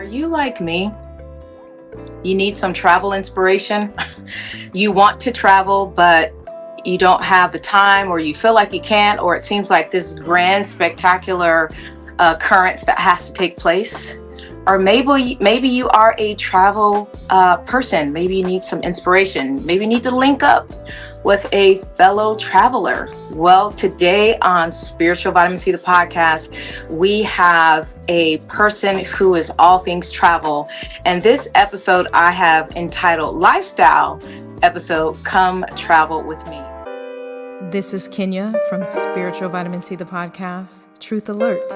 Are you like me? You need some travel inspiration. You want to travel, but you don't have the time, or you feel like you can't, or it seems like this grand, spectacular occurrence that has to take place. Or maybe you are a travel person. Maybe you need some inspiration. Maybe you need to link up with a fellow traveler. Well, today on Spiritual Vitamin C, the podcast, we have a person who is all things travel. And this episode I have entitled Lifestyle Episode, Come Travel With Me. This is Kenya from Spiritual Vitamin C, the podcast. Truth alert.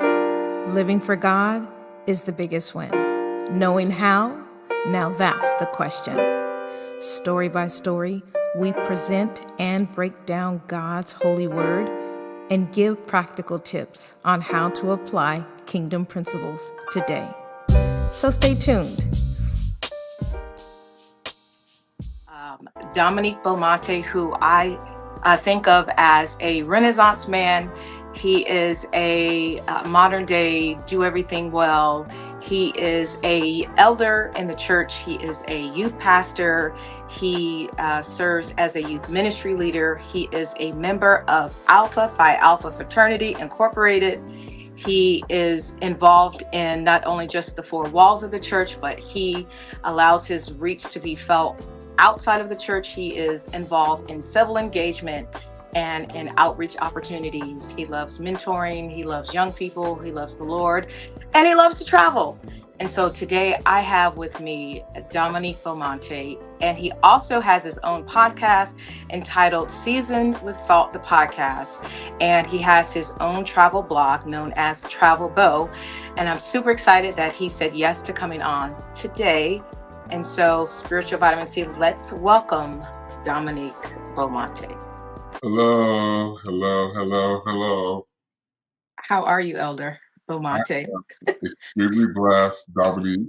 Living for God is the biggest win. Knowing how? Now that's the question. Story by story, we present and break down God's holy word and give practical tips on how to apply kingdom principles today. So stay tuned. Dominique Beaumonte, who I think of as a Renaissance man. He is a modern day do everything well. He is a elder in the church. He is a youth pastor. He serves as a youth ministry leader. He is a member of Phi Alpha Fraternity Incorporated. He is involved in not only just the four walls of the church, but he allows his reach to be felt outside of the church. He is involved in civil engagement and in outreach opportunities. He loves mentoring. He loves young people. He loves the Lord, and he loves to travel. And so today I have with me Dominique Beaumonte, and he also has his own podcast entitled Seasoned with Salt, the podcast. And he has his own travel blog known as Travel Beau. And I'm super excited that he said yes to coming on today. And so, Spiritual Vitamin C, let's welcome Dominique Beaumonte. Hello, hello, hello, hello. How are you, Elder Beaumonte? Extremely blessed, Dominique.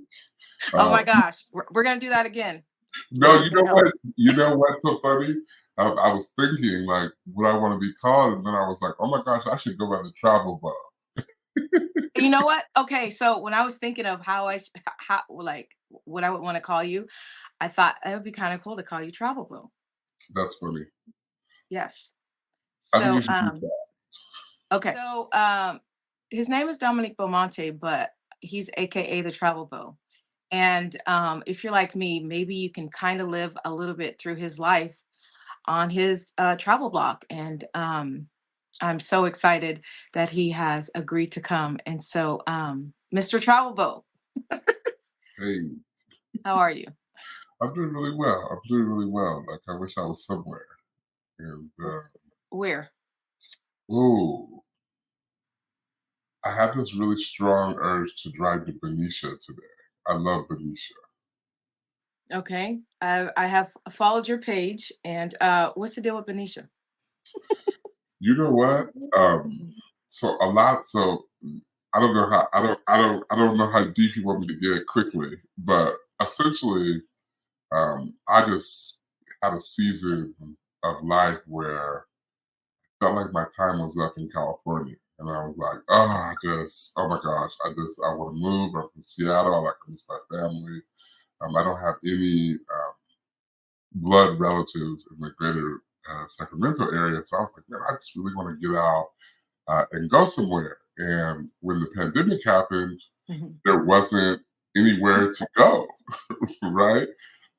Oh my gosh, we're going to do that again. No, you know what? You know what's so funny? I was thinking, like, what I want to be called, and then I was like, oh my gosh, I should go by the Travel Beau. You know what? Okay, so when I was thinking of what I would want to call you, I thought it would be kind of cool to call you Travel Beau. That's funny. Yes. I think So, you should do that. okay. So, his name is Dominique Beaumonte, but he's AKA the Travel Beau. And if you're like me, maybe you can kind of live a little bit through his life on his travel blog. And I'm so excited that he has agreed to come. And so, Mr. Travel Beau. Hey. How are you? I'm doing really well. Like, I wish I was somewhere. And where? Oh, I have this really strong urge to drive to Benicia today. I love Benicia. Okay. I have followed your page, and what's the deal with Benicia? You know what? So I don't know how I don't know how deep you want me to get quickly, but essentially, I just had a season of life where I felt like my time was up in California, and I was like, oh my gosh, I want to move. I'm from Seattle. I like to miss my family. I don't have any blood relatives in the greater Sacramento area, so I was like, man, I just really want to get out and go somewhere. And when the pandemic happened, there wasn't anywhere to go, right?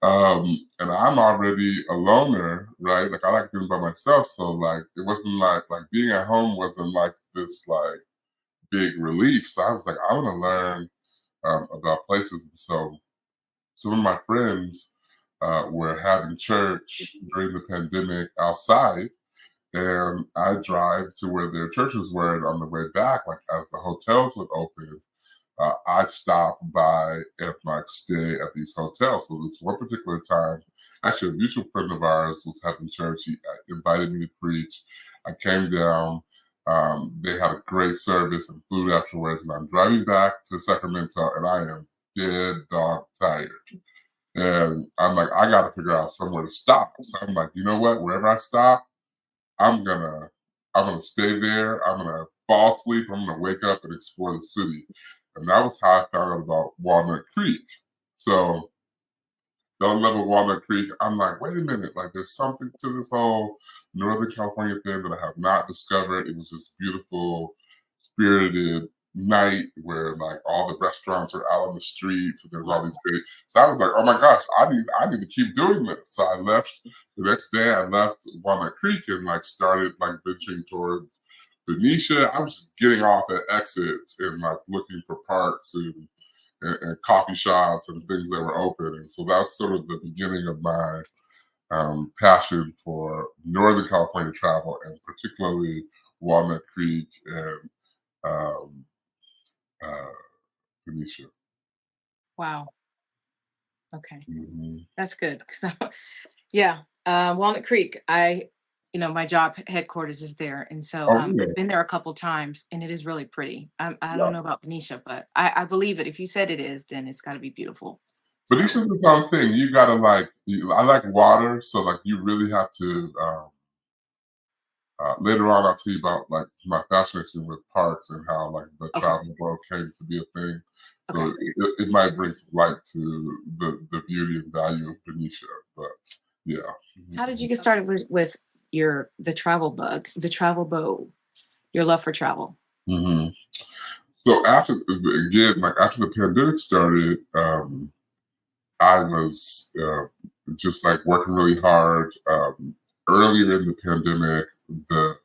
And I'm already a loner, right? Like, I like being by myself, so like it wasn't like being at home wasn't like this like big relief. So I was like, I want to learn about places. And so some of my friends were having church during the pandemic outside, and I drive to where their churches were, and on the way back, like as the hotels would open, I'd stop by and like stay at these hotels. So this one particular time, actually a mutual friend of ours was having church. He invited me to preach. I came down. They had a great service and food afterwards, and I'm driving back to Sacramento, and I am dead dog tired. And I'm like, I got to figure out somewhere to stop. So I'm like, you know what? Wherever I stop, I'm gonna stay there. I'm gonna fall asleep. I'm gonna wake up and explore the city. And that was how I found out about Walnut Creek. So don't live in Walnut Creek. I'm like, wait a minute, like there's something to this whole Northern California thing that I have not discovered. It was this beautiful, spirited night where like all the restaurants are out on the streets and there's all these great. So I was like, oh my gosh, I need to keep doing this. So I left the next day. I left Walnut Creek and like started like venturing towards Benicia. I was just getting off at exits and like looking for parks and coffee shops and things that were open. And so that's sort of the beginning of my passion for Northern California travel, and particularly Walnut Creek and Benicia. Wow. Okay. Mm-hmm. That's good. Yeah. Walnut Creek, my job headquarters is there. And so Oh, yeah. I've been there a couple times and it is really pretty. I don't know about Benicia, but I believe it. If you said it is, then it's got to be beautiful. Benicia's the same thing. You gotta I like water, so like you really have to. Later on, I'll tell you about like my fascination with parks and how like the Travel Beau came to be a thing. So it might bring some light to the beauty and value of Benicia, but yeah. How did you get started with the travel Beau, your love for travel? Mm-hmm. So after the pandemic started, I was just like working really hard. Earlier in the pandemic, the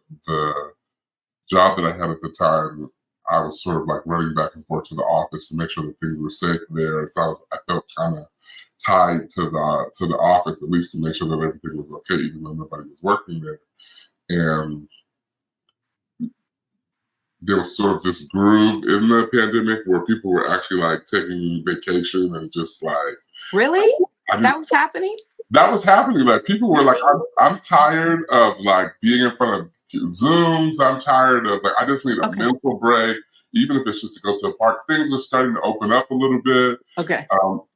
job that I had at the time, I was sort of like running back and forth to the office to make sure that things were safe there. So I felt kind of tied to the office, at least to make sure that everything was okay, even though nobody was working there. And there was sort of this groove in the pandemic where people were actually like taking vacation and just like. Really? That was happening? That was happening. Like people were like, I'm tired of like being in front of Zooms. I'm tired of like, I just need a mental break, even if it's just to go to a park. Things are starting to open up a little bit. Okay.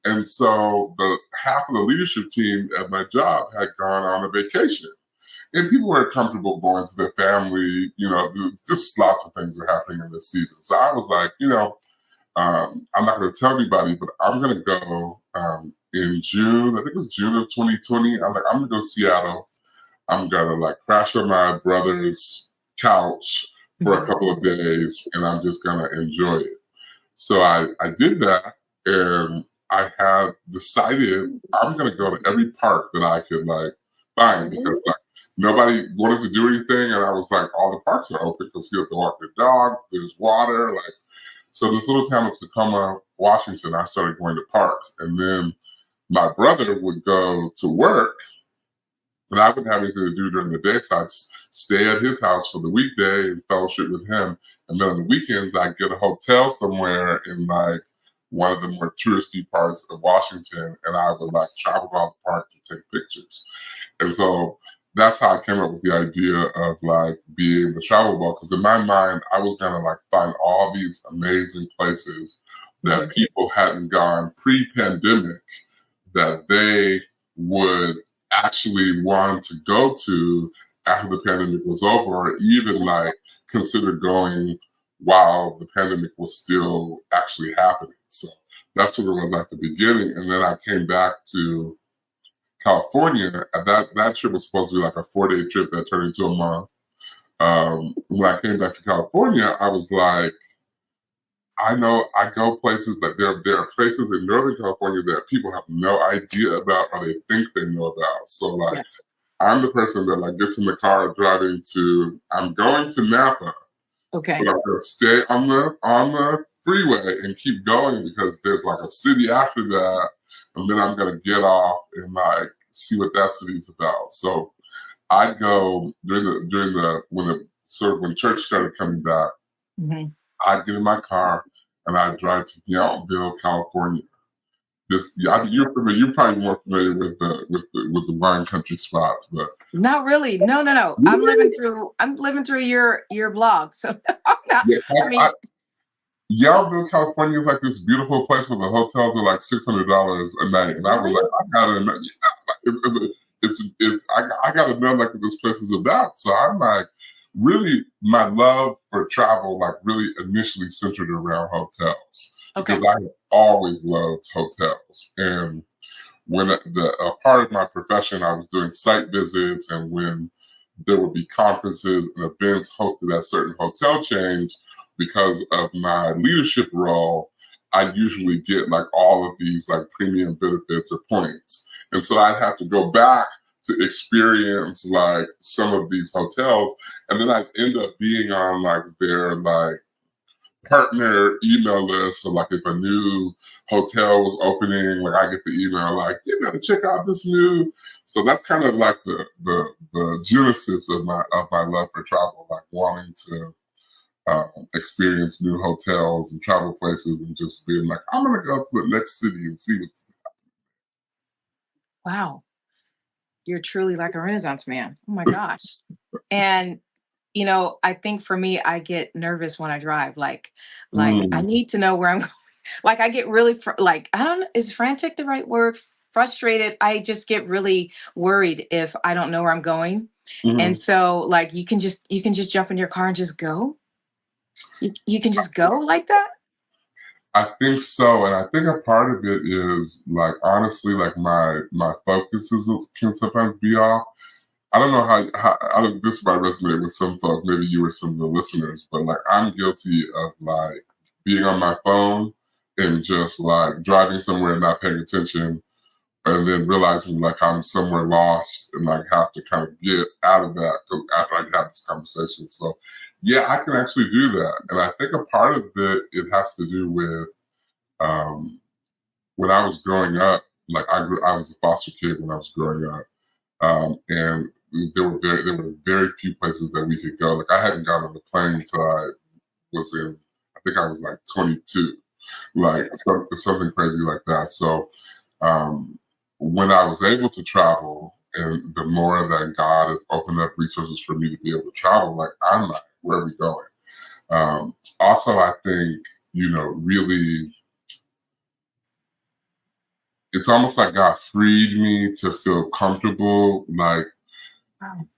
And so the half of the leadership team at my job had gone on a vacation. And people were comfortable going to their family, just lots of things are happening in this season. So I was like, I'm not going to tell anybody, but I'm going to go in June. I think it was June of 2020. I'm going to go to Seattle. I'm going to like crash on my brother's couch for a couple of days, and I'm just going to enjoy it. So I did that, and I had decided I'm going to go to every park that I could like find, because like nobody wanted to do anything, and I was like, all the parks are open because you have to walk your dog. There's water, like. So this little town of Tacoma, Washington, I started going to parks. And then my brother would go to work, and I wouldn't have anything to do during the day. So I'd stay at his house for the weekday and fellowship with him. And then on the weekends, I'd get a hotel somewhere in like one of the more touristy parts of Washington. And I would like travel around the park and take pictures. And so that's how I came up with the idea of like being the Travel Beau, because in my mind, I was gonna like find all these amazing places that people hadn't gone pre-pandemic that they would actually want to go to after the pandemic was over, or even like consider going while the pandemic was still actually happening. So that's what it was at the beginning. And then I came back to California. That trip was supposed to be like a 4-day trip that turned into a month. When I came back to California, I was like, I know I go places that there are places in Northern California that people have no idea about, or they think they know about. So like, I'm the person that like gets in the car driving I'm going to Napa. Okay. But I'm gonna stay on the freeway and keep going because there's like a city after that, and then I'm gonna get off and like see what that city's about. So I'd go when church started coming back. I'd get in my car and I'd drive to Yountville, California. You're familiar. You're probably more familiar with the wine country spots, but not really. No. Really? I'm living through your blog, so I'm not. Yeah, Yountville, California is like this beautiful place where the hotels are like $600 a night, and I was like, I gotta know like what this place is about. So I'm like, really, my love for travel like really initially centered around hotels. because I have always loved hotels. And when a part of my profession, I was doing site visits, and when there would be conferences and events hosted at certain hotel chains, because of my leadership role, I usually get like all of these like premium benefits or points. And so I'd have to go back to experience like some of these hotels. And then I'd end up being on like their like partner email list. So like if a new hotel was opening, like I get the email like, you gotta check out this new. So that's kind of like the genesis of my love for travel, like wanting to experience new hotels and travel places and just being like, I'm gonna go to the next city and see what's. Wow. You're truly like a Renaissance man. Oh my gosh. And I think for me, I get nervous when I drive. Like I need to know where I'm going. Like I get really like I don't know, is frantic the right word? Frustrated. I just get really worried if I don't know where I'm going. And so like you can just jump in your car and just go. You can just go like that? I think so, and I think a part of it is like honestly, like my focus can sometimes be off. I don't know how I don't, this might resonate with some folks, maybe you or some of the listeners, but like I'm guilty of like being on my phone and just like driving somewhere and not paying attention, and then realizing like I'm somewhere lost and like have to kind of get out of that after I have this conversation. So yeah, I can actually do that. And I think a part of it has to do with when I was growing up, like I was a foster kid when I was growing up. And there were very few places that we could go. Like I hadn't gotten on the plane until I was I think I was like 22, like something crazy like that. So when I was able to travel, and the more that God has opened up resources for me to be able to travel, like I'm like, where are we going? Also, I think really, it's almost like God freed me to feel comfortable, like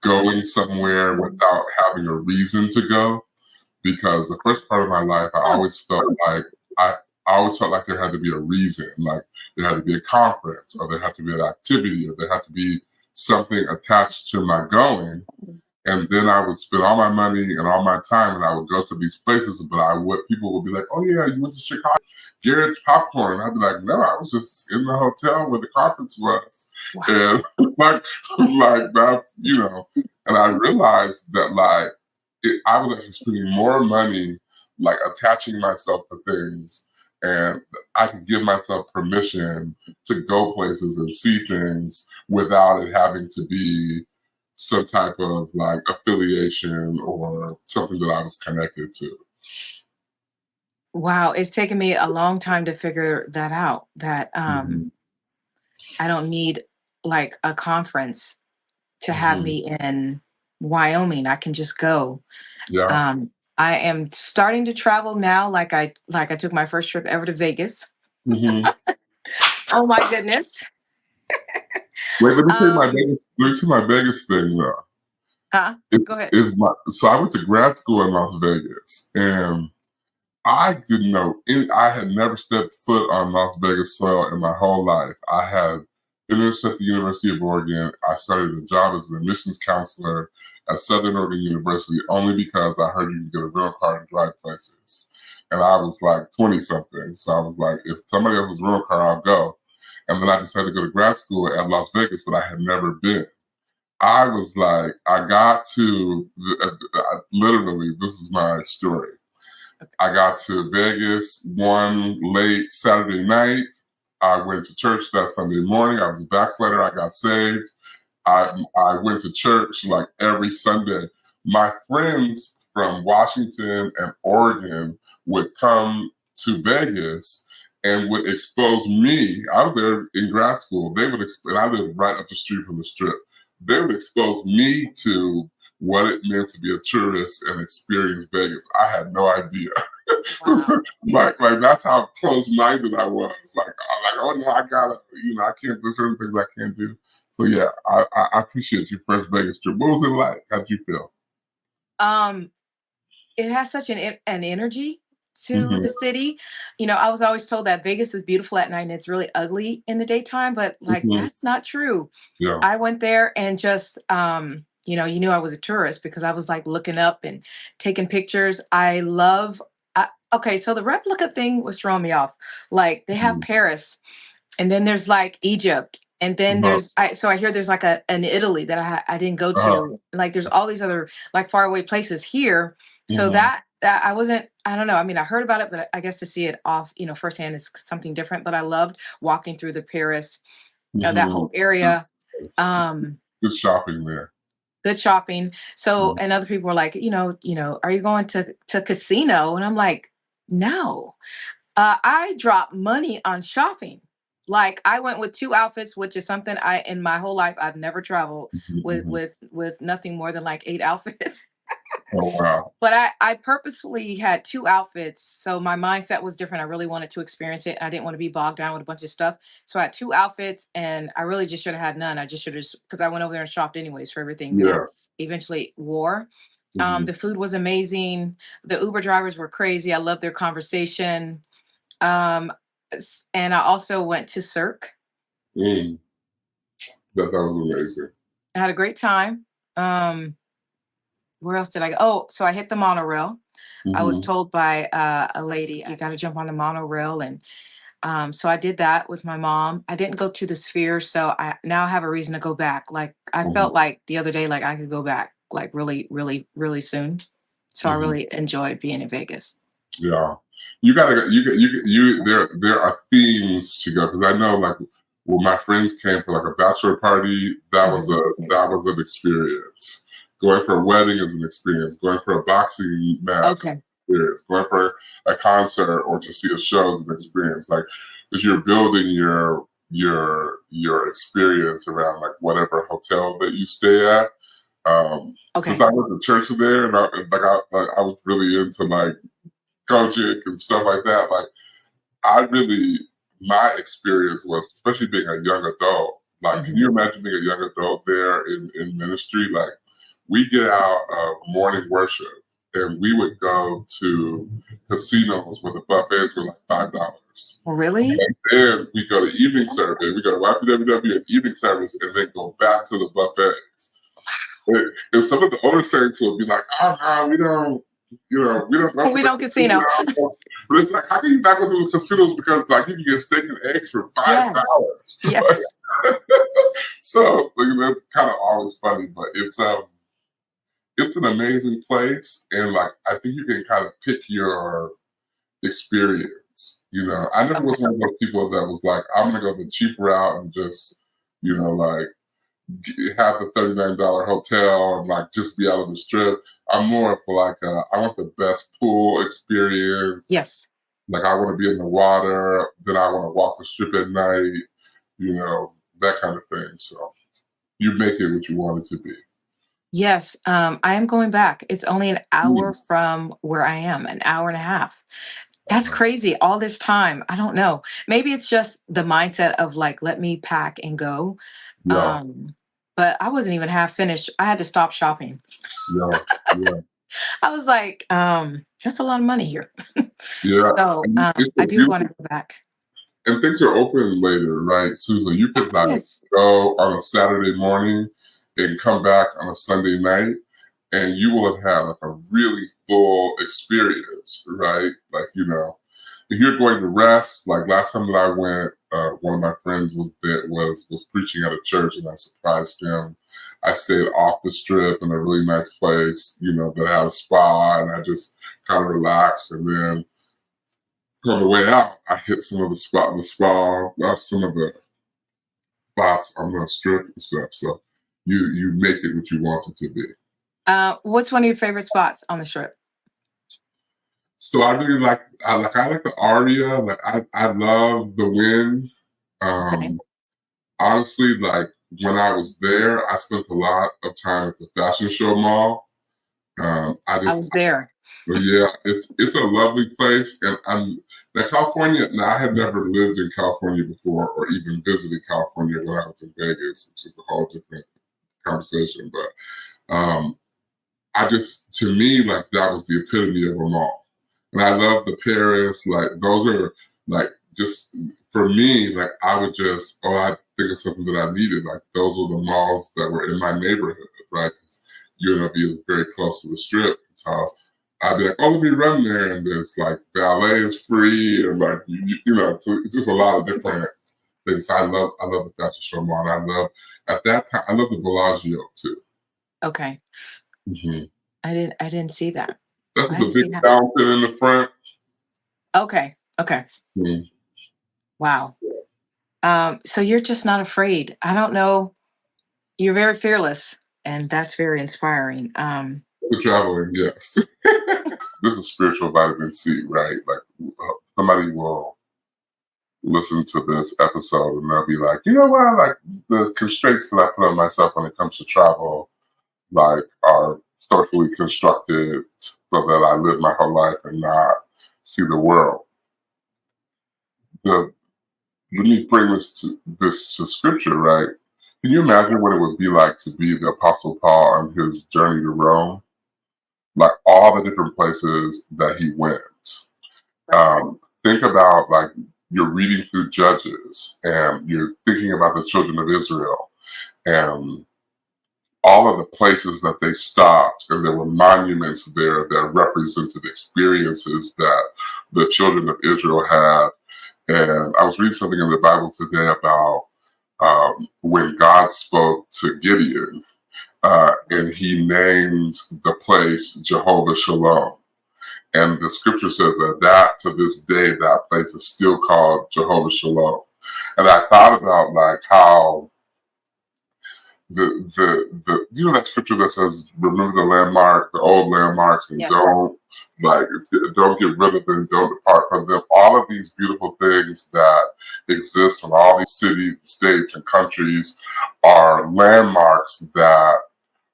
going somewhere without having a reason to go. Because the first part of my life, I always felt like I always felt like there had to be a reason, like there had to be a conference, or there had to be an activity, or there had to be something attached to my going. And then I would spend all my money and all my time, and I would go to these places. But people would be like, "Oh yeah, you went to Chicago, Garrett's Popcorn." I'd be like, "No, I was just in the hotel where the conference was," and like that's And I realized that I was actually spending more money like attaching myself to things, and I could give myself permission to go places and see things without it having to be some type of like affiliation or something that I was connected to. Wow, it's taken me a long time to figure that out, that I don't need like a conference to have me in Wyoming. I can just go. Yeah. I am starting to travel now, like I took my first trip ever to Vegas. Oh my goodness. Wait, let me tell you my Vegas thing though. Go ahead. So I went to grad school in Las Vegas, and I didn't know I had never stepped foot on Las Vegas soil in my whole life. I had finished at the University of Oregon. I started a job as an admissions counselor at Southern Oregon University only because I heard you could get a rental car and drive places. And I was like 20 something. So I was like, if somebody else's rental car, I'll go. And then I decided to go to grad school at Las Vegas, but I had never been. I was like, I got to, literally, this is my story. I got to Vegas one late Saturday night. I went to church that Sunday morning. I was a backslider. I got saved. I went to church like every Sunday. My friends from Washington and Oregon would come to Vegas and would expose me. I was there in grad school. And I lived right up the street from the Strip. They would expose me to what it meant to be a tourist and experience Vegas. I had no idea. Wow. like that's how close-minded I was. Like, oh no, I gotta, I can't do certain things I can't do. So yeah, I appreciate your first Vegas trip. What was it like? How'd you feel? It has such an energy to the city. You know, I was always told that Vegas is beautiful at night and it's really ugly in the daytime, but like that's not true. Yeah. I went there and just you know, you knew I was a tourist because I was like looking up and taking pictures. I love okay, so the replica thing was throwing me off. Like they have Paris, and then there's like Egypt, and then there's so I hear there's like an Italy that I didn't go to. Like there's all these other like faraway places here. So that I wasn't, I don't know. I mean, I heard about it, but I guess to see it off, you know, firsthand is something different. But I loved walking through the Paris, that whole area. Good shopping there. Good shopping. So, and other people were like, you know, are you going to casino? And I'm like, no. I drop money on shopping. Like I went with 2 outfits, which is something I in my whole life I've never traveled with nothing more than like 8 outfits. Oh wow. But I purposefully had 2 outfits, so my mindset was different. I really wanted to experience it. I didn't want to be bogged down with a bunch of stuff. So I had 2 outfits, and I really just should have had none. I just should have, because I went over there and shopped anyways for everything that I eventually wore. The food was amazing. The Uber drivers were crazy. I loved their conversation. And I also went to Cirque. That was amazing. I had a great time. Where else did I go? Oh, so I hit the monorail. I was told by a lady, you got to jump on the monorail. And so I did that with my mom. I didn't go to the Sphere. So I now have a reason to go back. Like I felt like the other day, like I could go back like really, really, really soon. So I really enjoyed being in Vegas. Yeah. You gotta go, there are themes to go. Cause I know like when my friends came for like a bachelor party, that was an experience. Going for a wedding is an experience. Going for a boxing match is an experience. Going for a concert or to see a show is an experience. Like if you're building your experience around like whatever hotel that you stay at. Since I went to church there and I was really into like coaching and stuff like that. Like my experience was, especially being a young adult, like can you imagine being a young adult there in ministry? Like we get out of morning worship and we would go to casinos where the buffets were like $5. Really? And then we go to evening service. We go to YPWW and evening service and then go back to the buffets. And some of the older saints would be like, oh no, we don't we don't casino. But it's like, how can you not go to the casinos because like you can get steak and eggs for $5? Yes. So that's kind of always funny, but it's an amazing place, and like I think you can kind of pick your experience. You know, I never was one of those people that was like, I'm gonna go the cheap route and just, like have the $39 hotel and like just be out on the strip. I'm more of like I want the best pool experience. Yes. Like I want to be in the water, then I want to walk the strip at night, that kind of thing. So you make it what you want it to be. Yes, I am going back. It's only an hour from where I am, an hour and a half. That's crazy. All this time. I don't know. Maybe it's just the mindset of like, let me pack and go. Yeah. But I wasn't even half finished. I had to stop shopping. Yeah. I was like, just a lot of money here. Yeah. So I do want to go back. And things are open later, right, Susan? You could like go on a Saturday morning and come back on a Sunday night, and you will have had like a really full experience, right? Like, if you're going to rest, like last time that I went, one of my friends was preaching at a church, and I surprised him. I stayed off the strip in a really nice place, that had a spa, and I just kind of relaxed. And then on the way out, I hit some of the spa, some of the spots on the strip and stuff. So you make it what you want it to be. What's one of your favorite spots on the strip? So I really like the Aria. Like I love the Wynn. Honestly, like when I was there, I spent a lot of time at the Fashion Show Mall. I was there. Yeah, it's a lovely place, and California. Now I had never lived in California before, or even visited California when I was in Vegas, which is a whole different conversation. But to me, like that was the epitome of a mall. And I love the Paris. Like those are like just for me. Like I would just I think of something that I needed. Like those were the malls that were in my neighborhood, right? 'Cause UNLV is very close to the Strip, so I'd be like, oh, let me run there, and there's like ballet is free, and like you know, so it's just a lot of different things. So I love the fashion show mall. And I love at that time I love the Bellagio too. Okay. hmm I didn't see that. That's I the didn't big see that. fountain in the front. Okay. Okay. Mhm. Wow. So you're just not afraid. I don't know. You're very fearless, and that's very inspiring. The traveling, yes. This is spiritual vitamin C, right? Like somebody will listen to this episode and they'll be like, you know what? Like the constraints that I put on myself when it comes to travel, like are socially constructed so that I live my whole life and not see the world. The, let me bring this to scripture, right? Can you imagine what it would be like to be the Apostle Paul on his journey to Rome? Like all the different places that he went. Think about like you're reading through Judges and you're thinking about the children of Israel and all of the places that they stopped, and there were monuments there that represented experiences that the children of Israel had. And I was reading something in the Bible today about when God spoke to Gideon, and he named the place Jehovah Shalom. And the scripture says that to this day, that place is still called Jehovah Shalom. And I thought about like how the you know that scripture that says remember the landmark, the old landmarks, and Yes. don't get rid of them, don't depart from them. All of these beautiful things that exist in all these cities, states, and countries are landmarks that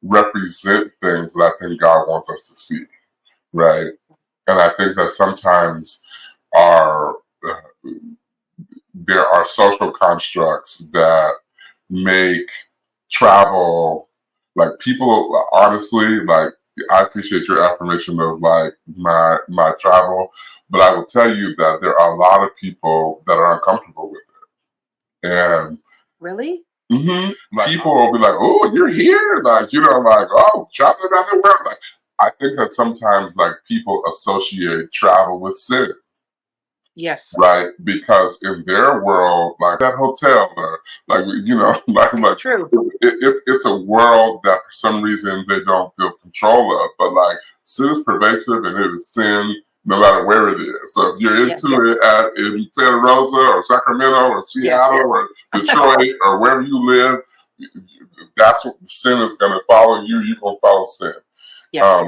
represent things that I think God wants us to see, right? And I think that sometimes our there are social constructs that make travel like people honestly like I appreciate your affirmation of like my travel, but I will tell you that there are a lot of people that are uncomfortable with it. And Really? like, people will be like, oh, you're here, like, you know, like, oh, traveling around the world. Like I think that sometimes like people associate travel with sin. Yes. Right, because in their world, like that hotel, or like you know, It's true. it's a world that for some reason they don't feel control of. But like sin is pervasive, and it is sin no matter where it is. So if you're Yes. into it in Santa Rosa or Sacramento or Seattle or Detroit or wherever you live, that's what sin is going to follow you. You're going to follow sin. Yes.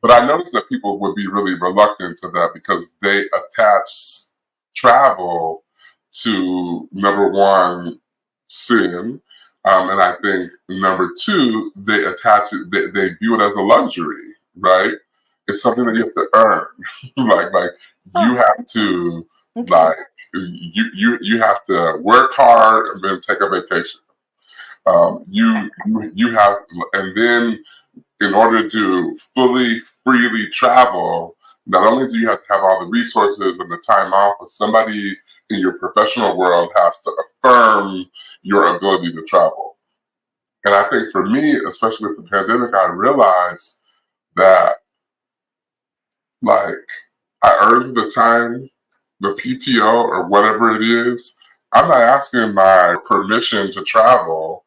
But I noticed that people would be really reluctant to that because they attach travel to number one, sin. And I think number two, they attach it, they view it as a luxury, right? It's something that you have to earn. like you have to like you have to work hard and then take a vacation. You have, and then in order to freely travel, not only do you have to have all the resources and the time off, but somebody in your professional world has to affirm your ability to travel. And I think for me, especially with the pandemic, I realized that like I earned the time, the PTO or whatever it is. I'm not asking my permission to travel.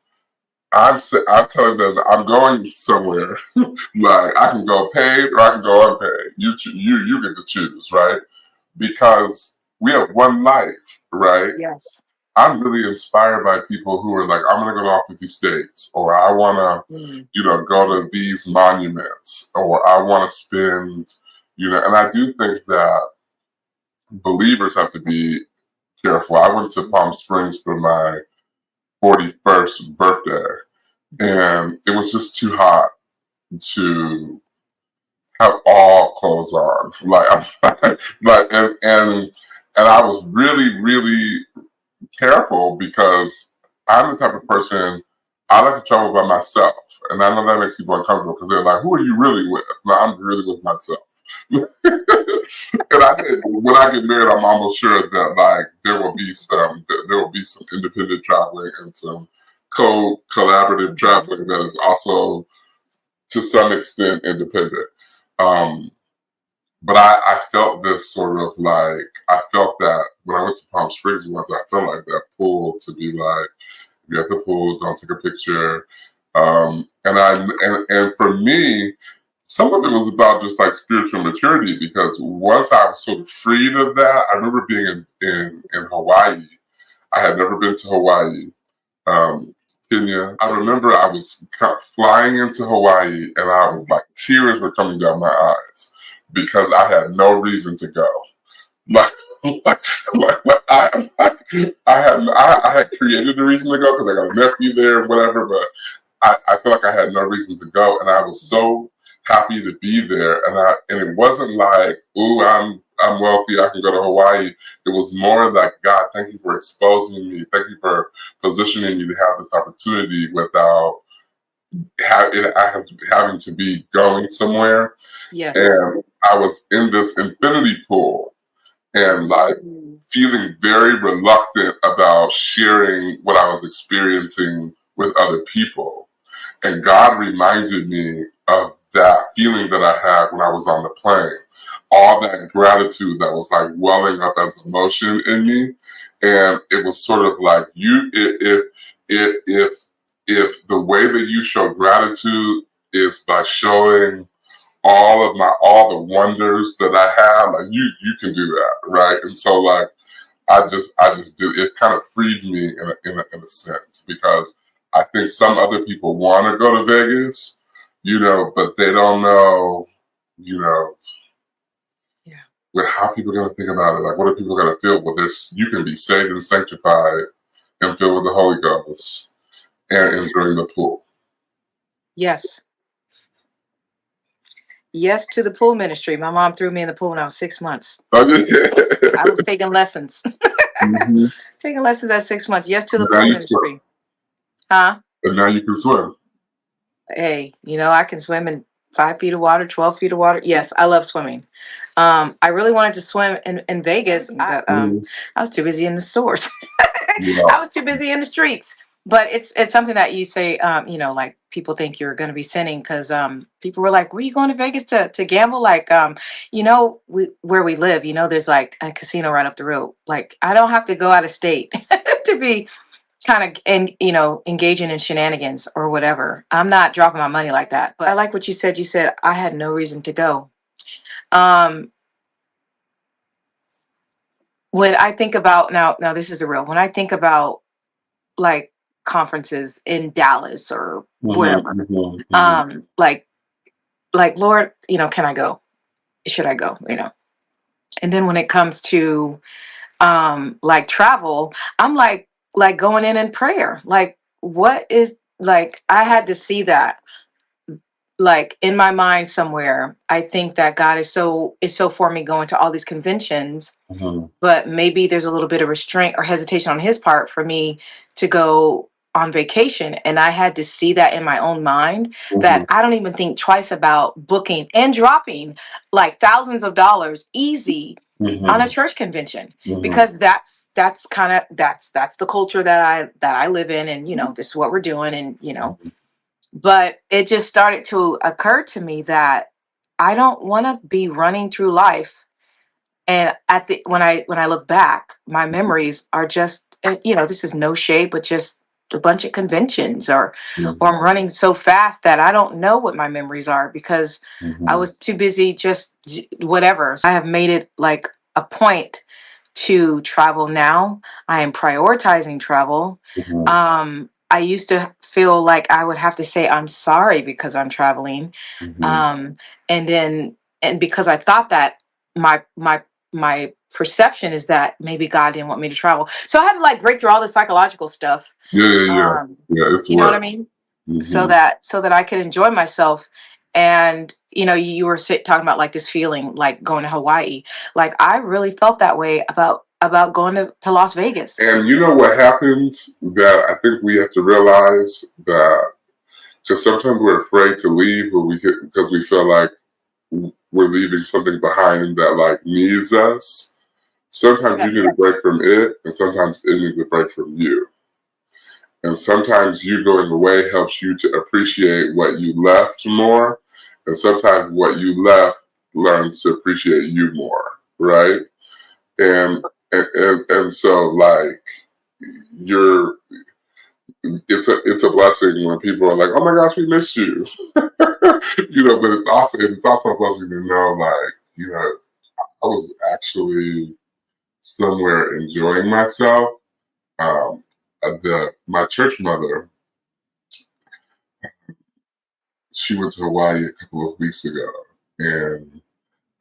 I'm telling them that I'm going somewhere. Like I can go paid or I can go unpaid. You get to choose, right? Because we have one life, right? Yes. I'm really inspired by people who are like, I'm gonna go to all 50 states, or I wanna, go to these monuments, or I wanna spend, and I do think that believers have to be careful. I went to Palm Springs for my 41st birthday, and it was just too hot to have all clothes on. And I was really, really careful because I'm the type of person I like to travel by myself, and I know that makes people uncomfortable because they're like, "Who are you really with?" No, I'm really with myself. And I said, when I get married, I'm almost sure that like there will be some independent traveling and some collaborative traveling that is also to some extent independent. But I felt this sort of like, I felt that when I went to Palm Springs once, I felt like that pull to be like, you're at the pool, don't take a picture. And for me, some of it was about just like spiritual maturity, because once I was sort of freed of that, I remember being in Hawaii. I had never been to Hawaii, Kenya. I remember I was flying into Hawaii and I was like, tears were coming down my eyes because I had no reason to go. Like, I had created a reason to go because I got a nephew there and whatever, but I feel like I had no reason to go, and I was so happy to be there. And it wasn't like, ooh, I'm wealthy, I can go to Hawaii. It was more like, God, thank you for exposing me. Thank you for positioning me to have this opportunity without having to be going somewhere. Yes. And I was in this infinity pool and like feeling very reluctant about sharing what I was experiencing with other people. And God reminded me of that feeling that I had when I was on the plane. All that gratitude that was like welling up as emotion in me. And it was sort of like, if the way that you show gratitude is by showing all the wonders that I have, like you can do that, right? And so like I just did it. Kind of freed me in a sense, because I think some other people want to go to Vegas, but they don't know, how people are going to think about it. Like, what are people going to feel? Well, you can be saved and sanctified and filled with the Holy Ghost and enjoying the pool. Yes. Yes to the pool ministry. My mom threw me in the pool when I was 6 months. Oh, yeah. I was taking lessons. Taking lessons at 6 months. Yes to the pool ministry. Huh? And now you can swim. Hey, I can swim in 5 feet of water, 12 feet of water. Yes, I love swimming. I really wanted to swim in Vegas, but I was too busy in the stores. I was too busy in the streets. But it's something that you say, like people think you're going to be sinning because people were like, "Were you going to Vegas to gamble?" Like, where we live, there's like a casino right up the road. Like, I don't have to go out of state to be kind of engaging in shenanigans or whatever. I'm not dropping my money like that. But I like what you said. You said I had no reason to go. When I think about now this is the real. When I think about like conferences in Dallas or wherever, like Lord, can I go? Should I go? And then when it comes to like travel, I'm like going in prayer. Like, what is, like, I had to see that like in my mind somewhere. I think that God is so for me going to all these conventions, but maybe there's a little bit of restraint or hesitation on his part for me to go on vacation. And I had to see that in my own mind, that I don't even think twice about booking and dropping like thousands of dollars easy on a church convention, because that's the culture that I live in, and this is what we're doing, and but it just started to occur to me that I don't want to be running through life. And when I look back, my memories are just, this is no shade, but just a bunch of conventions, or I'm running so fast that I don't know what my memories are, because I was too busy just whatever. I have made it like a point to travel now. I am prioritizing travel. I used to feel like I would have to say I'm sorry because I'm traveling. And because I thought that my perception is that maybe God didn't want me to travel. So I had to like break through all the psychological stuff. Yeah. It's you know what I mean? So that I could enjoy myself. And you were talking about like this feeling like going to Hawaii. Like, I really felt that way about going to Las Vegas. And you know what happens, that I think we have to realize that just sometimes we're afraid to leave, because we feel like we're leaving something behind that like needs us. Sometimes you need a break from it, and sometimes it needs a break from you. And sometimes you going away helps you to appreciate what you left more, and sometimes what you left learns to appreciate you more, right? And so like you're it's a blessing when people are like, oh my gosh, we missed you. You know, but it's also a blessing to know like, you know, I was actually somewhere enjoying myself. My church mother, she went to Hawaii a couple of weeks ago, and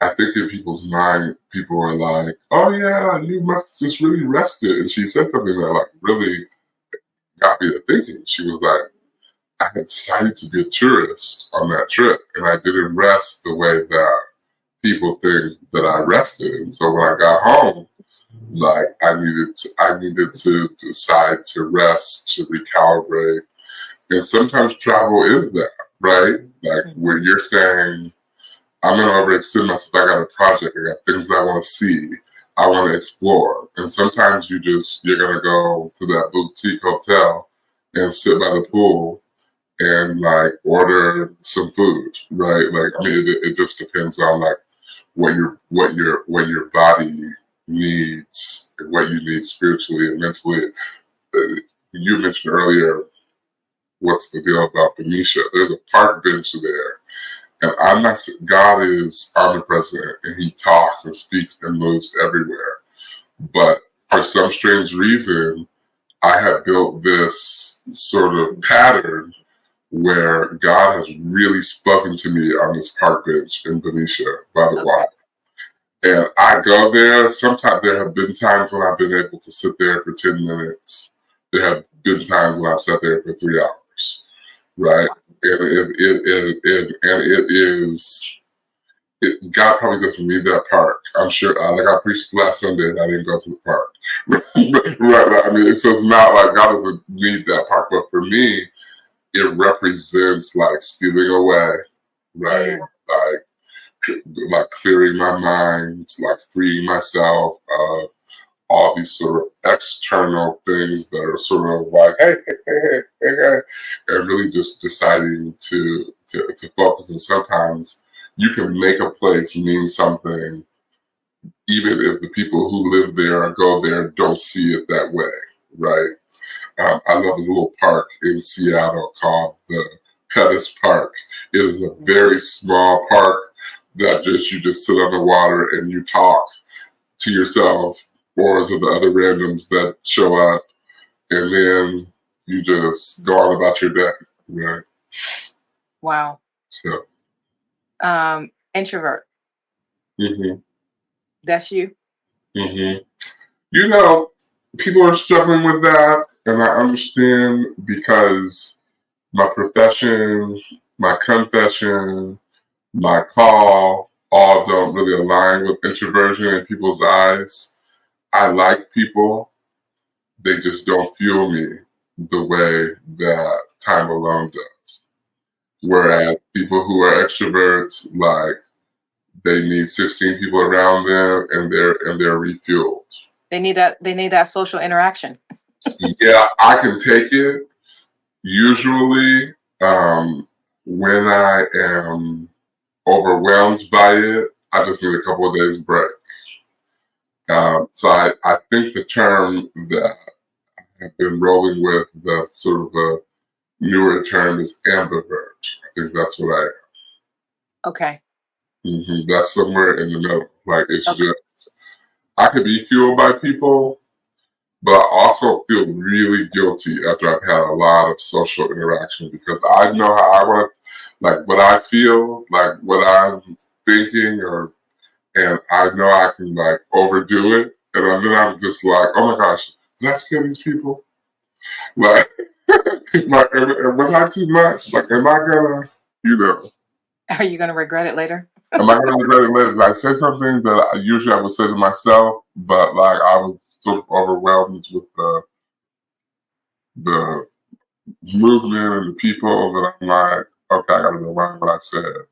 I think in people's mind, people are like, "Oh yeah, you must just really rested." And she said something that like really got me to thinking. She was like, "I had decided to be a tourist on that trip, and I didn't rest the way that people think that I rested." And so when I got home, like I needed to decide to rest, to recalibrate. And sometimes travel is that, right? Like when you're saying, I'm gonna overextend myself, I got a project, I got things I wanna see, I wanna explore. And sometimes you're gonna go to that boutique hotel and sit by the pool and like order some food, right? Like I mean it just depends on like what your body needs and what you need spiritually and mentally. You mentioned earlier what's the deal about Benicia. There's a park bench there. And I'm not, God is omnipresent and he talks and speaks and moves everywhere. But for some strange reason, I have built this sort of pattern where God has really spoken to me on this park bench in Benicia by the water. And I go there. Sometimes there have been times when I've been able to sit there for 10 minutes. There have been times when I've sat there for 3 hours, right? God probably doesn't need that park. I'm sure, like I preached last Sunday and I didn't go to the park. Right. I mean, so it's not like God doesn't need that park, but for me, it represents like stealing away, right? Like clearing my mind, like freeing myself of all these sort of external things that are sort of like, hey, and really just deciding to focus. And sometimes you can make a place mean something, even if the people who live there or go there don't see it that way, right? I love a little park in Seattle called the Pettis Park. It is a very small park that you just sit on the water and you talk to yourself or to the other randoms that show up, and then you just go on about your day, right? Wow. So, introvert. mm-hmm. That's you. Mm-hmm. You know, people are struggling with that, and I understand because my profession, my confession, my call all don't really align with introversion in people's eyes. I like people. They just don't fuel me the way that time alone does. Whereas people who are extroverts, like they need 16 people around them and they're refueled. They need that social interaction. Yeah, I can take it. Usually, when I am overwhelmed by it, I just need a couple of days break. So I think the term that I've been rolling with, the sort of a newer term, is ambivert. I think that's what I am. Okay. Mm-hmm. That's somewhere in the middle. Like it's just, I could be fueled by people, but I also feel really guilty after I've had a lot of social interaction because I know how I want to, like what I feel, like what I'm thinking, and I know I can like overdo it, and then I'm just like, oh my gosh, did I scare these people? Like, like, was I too much? Like, am I gonna, you know? Are you gonna regret it later? Am I gonna regret it later? Did I say something that usually I would say to myself, but like I was sort of overwhelmed with the movement and the people that I'm like, okay, I gotta rewind what I said.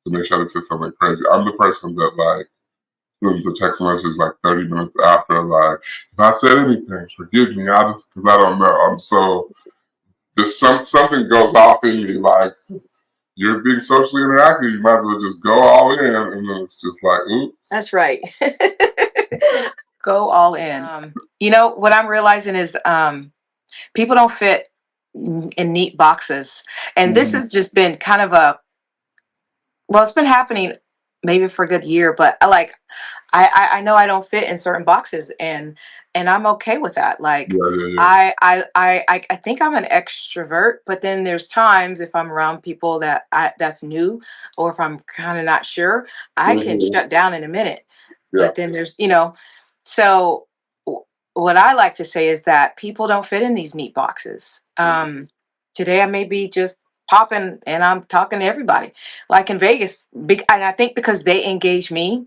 to make sure I didn't say something crazy. I'm the person that like sends a text message like 30 minutes after, like, if I said anything, forgive me. Because I don't know. I'm so, there's something goes off in me, like, you're being socially interactive, you might as well just go all in, and then it's just like, oops. That's right. Go all in. You know, what I'm realizing is people don't fit in neat boxes. And this has just been kind of it's been happening maybe for a good year, but I know I don't fit in certain boxes, and I'm okay with that. Like, Yeah. I think I'm an extrovert, but then there's times if I'm around people that's new, or if I'm kind of not sure, I can shut down in a minute. Yeah. But then there's, so what I like to say is that people don't fit in these neat boxes. Today I may be just popping and I'm talking to everybody, like in Vegas, and I think because they engage me,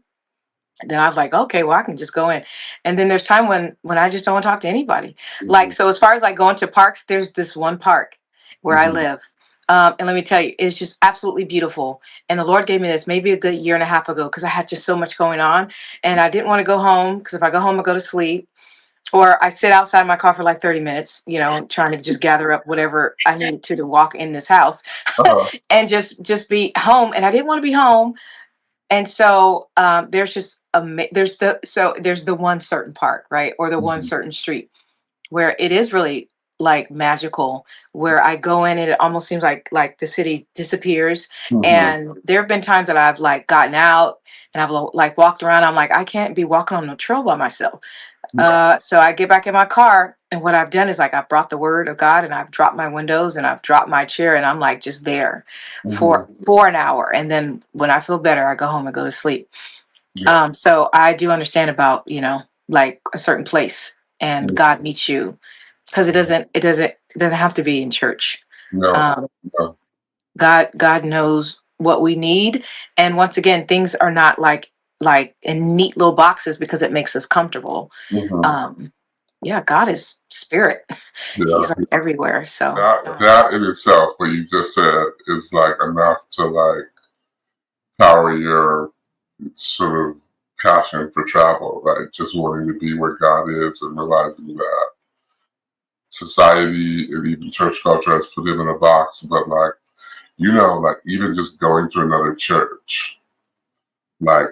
then I was like, okay, well, I can just go in. And then there's time when I just don't want to talk to anybody. Like, so as far as like going to parks, there's this one park where I live. And let me tell you, it's just absolutely beautiful. And the Lord gave me this maybe a good year and a half ago, because I had just so much going on. And I didn't want to go home, because if I go home, I go to sleep. Or I sit outside my car for like 30 minutes, trying to just gather up whatever I need to walk in this house and just be home. And I didn't want to be home. And so there's just there's the one certain park, right, or the one certain street where it is really like magical, where I go in and it almost seems like the city disappears. And there have been times that I've like gotten out and I've like walked around. I'm like, I can't be walking on the trail by myself. So I get back in my car, and what I've done is like I've brought the word of God, and I've dropped my windows, and I've dropped my chair, and I'm like just there for an hour, and then when I feel better, I go home and go to sleep. So I do understand about like a certain place, and God meets you, because it doesn't have to be in church. No. God knows what we need, and once again, things are not like in neat little boxes because it makes us comfortable. Yeah, God is spirit. He's like everywhere. So that in itself, what you just said, is like enough to like power your sort of passion for travel, right? Just wanting to be where God is and realizing that society and even church culture has put him in a box, but like, like even just going to another church, like,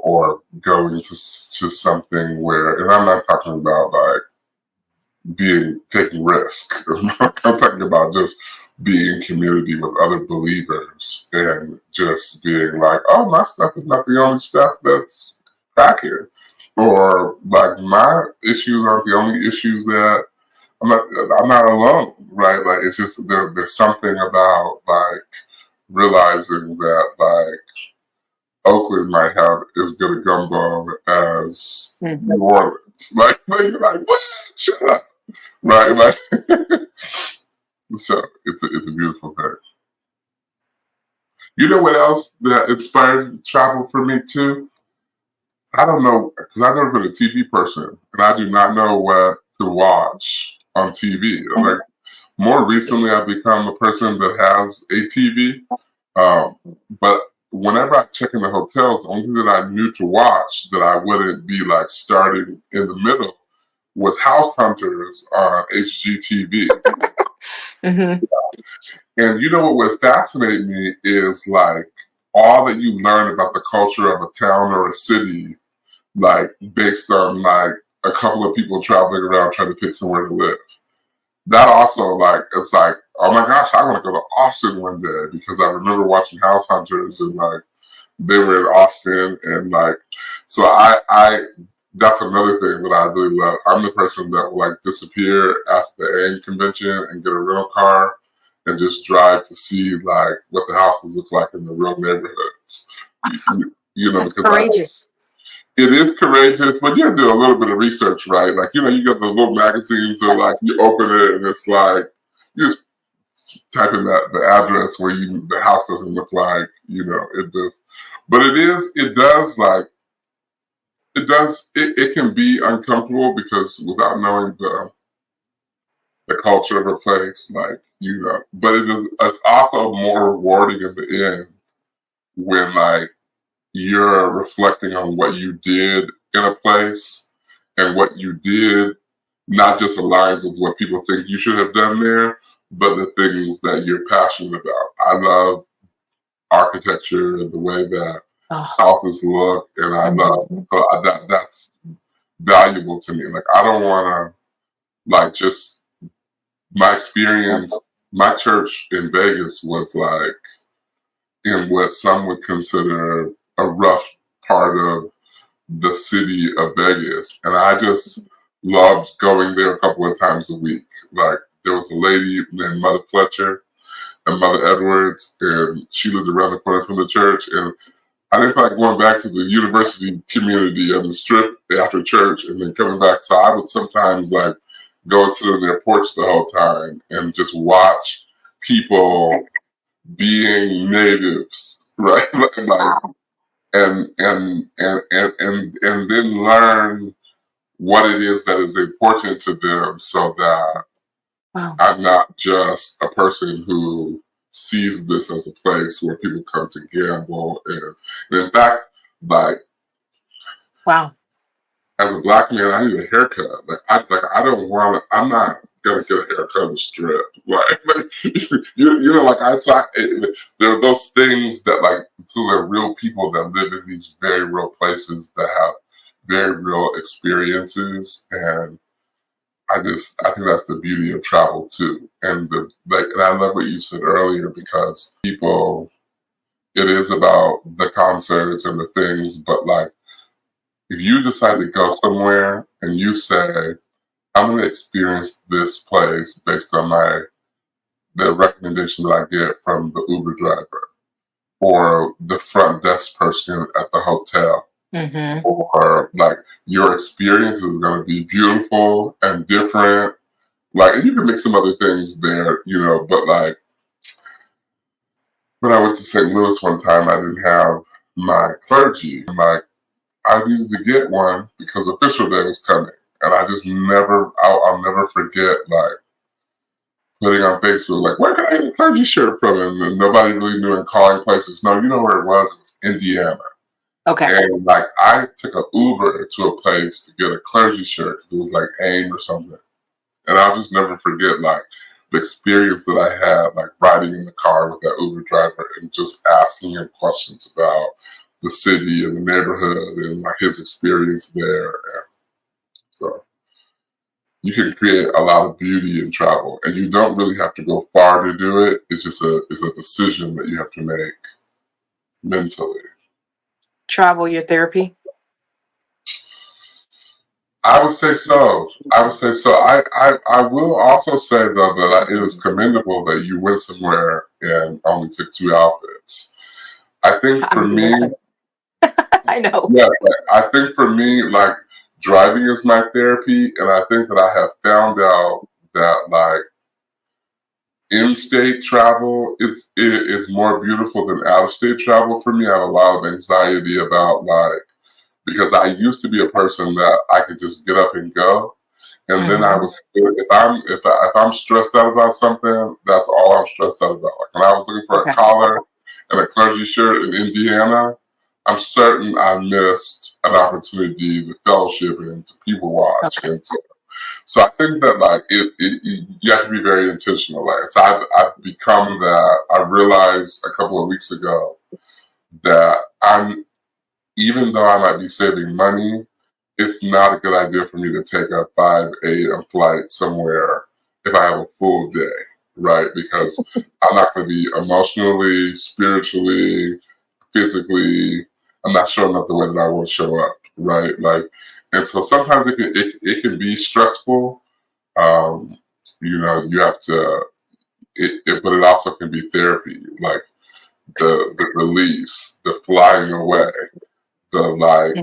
or going to something where, and I'm not talking about like taking risk. I'm talking about just being in community with other believers and just being like, oh, my stuff is not the only stuff that's cracking, or like my issues aren't the only issues that I'm not alone, right? Like, it's just there's something about like realizing that like Oakland might have as good a gumbo as New Orleans. Like you're like, what? Shut up. Right, like, so it's a beautiful thing. You know what else that inspired travel for me too? I don't know, because I've never been a TV person, and I do not know what to watch on TV. Like, more recently, I've become a person that has a TV, but whenever I check in the hotels, the only thing that I knew to watch that I wouldn't be like starting in the middle was House Hunters on HGTV. And you know what would fascinate me is like all that you learn about the culture of a town or a city, like based on like a couple of people traveling around trying to pick somewhere to live. That also, like, it's like, oh my gosh, I want to go to Austin one day, because I remember watching House Hunters and like they were in Austin, and like, so I that's another thing that I really love. I'm the person that will like disappear after the AIM convention and get a rental car and just drive to see like what the houses look like in the real neighborhoods. That's courageous. It is courageous, but you have to do a little bit of research, right? Like, you get the little magazines, or like you open it and it's like you just type in the address where the house doesn't look like, it just, but it can be uncomfortable, because without knowing the culture of a place, like, but it's also more rewarding in the end when like you're reflecting on what you did in a place and what you did not just aligns with what people think you should have done there, but the things that you're passionate about. I love architecture and the way that houses look, and I love that's valuable to me. Like I don't want to like just my experience. My church in Vegas was like in what some would consider a rough part of the city of Vegas, and I just loved going there a couple of times a week. Like there was a lady named Mother Fletcher and Mother Edwards, and she lived around the corner from the church. And I didn't like going back to the university community on the strip after church and then coming back. So I would sometimes like go and sit on their porch the whole time and just watch people being natives, right? Like, and then learn what it is that is important to them, so that I'm not just a person who sees this as a place where people come to gamble. And in fact, like, as a Black man, I need a haircut. I don't want to. I'm not gonna get a haircut on the strip. Like you know, like there are those things that like, so there are real people that live in these very real places that have very real experiences, and I think that's the beauty of travel too. And and I love what you said earlier, because people, it is about the concerts and the things, but like if you decide to go somewhere and you say, I'm going to experience this place based on the recommendation that I get from the Uber driver or the front desk person at the hotel, or like your experience is going to be beautiful and different. Like, and you can make some other things there, you know, but like when I went to St. Louis one time, I didn't have my clergy. Like, I needed to get one because official day was coming. And I just I'll never forget, like, putting on Facebook, like, where can I get a clergy shirt from? And nobody really knew, and calling places. No, you know where it was Indiana. Okay. And, like, I took an Uber to a place to get a clergy shirt because it was, like, AIM or something. And I'll just never forget, like, the experience that I had, like, riding in the car with that Uber driver and just asking him questions about the city and the neighborhood and, like, his experience there. And so you can create a lot of beauty in travel, and you don't really have to go far to do it. It's just it's a decision that you have to make mentally. Travel your therapy? I would say so. I will also say, though, that it is commendable that you went somewhere and only took 2 outfits. I think for me, I know. Yeah, I think for me, like, driving is my therapy, and I think that I have found out that, like, in-state travel is more beautiful than out-of-state travel for me. I have a lot of anxiety about, like, because I used to be a person that I could just get up and go, and then I was, if I'm stressed out about something, that's all I'm stressed out about. Like when I was looking for a collar and a clergy shirt in Indiana, I'm certain I missed an opportunity to fellowship and to people watch. And so I think that, like, you have to be very intentional. Like, so I've become that. I realized a couple of weeks ago that even though I might be saving money, it's not a good idea for me to take a 5 a.m. flight somewhere if I have a full day, right? Because I'm not going to be emotionally, spiritually, physically, I'm not showing up the way that I want to show up, right? Like, and so sometimes it can be stressful. You know, you have to, but it also can be therapy, like the release, the flying away, the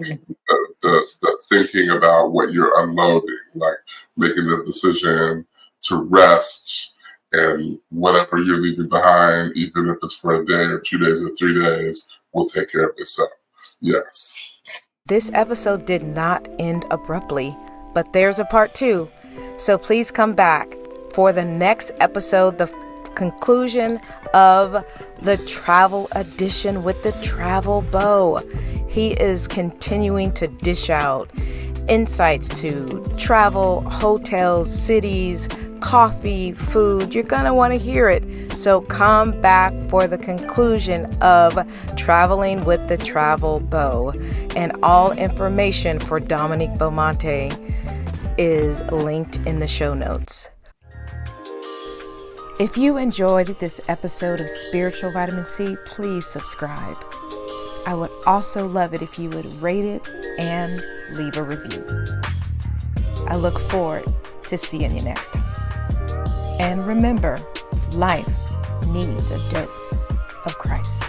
thinking about what you're unloading, like making the decision to rest and whatever you're leaving behind, even if it's for a day or 2 days or 3 days, will take care of itself. Yes. This episode did not end abruptly, but there's a part 2. So please come back for the next episode, the conclusion of the travel edition with the Travel Beau. He is continuing to dish out insights to travel, hotels, cities, coffee, food. You're going to want to hear it. So come back for the conclusion of Traveling with the Travel Beau. And all information for Dominique Beaumonte is linked in the show notes. If you enjoyed this episode of Spiritual Vitamin C, please subscribe. I would also love it if you would rate it and leave a review. I look forward to seeing you next time. And remember, life needs a dose of Christ.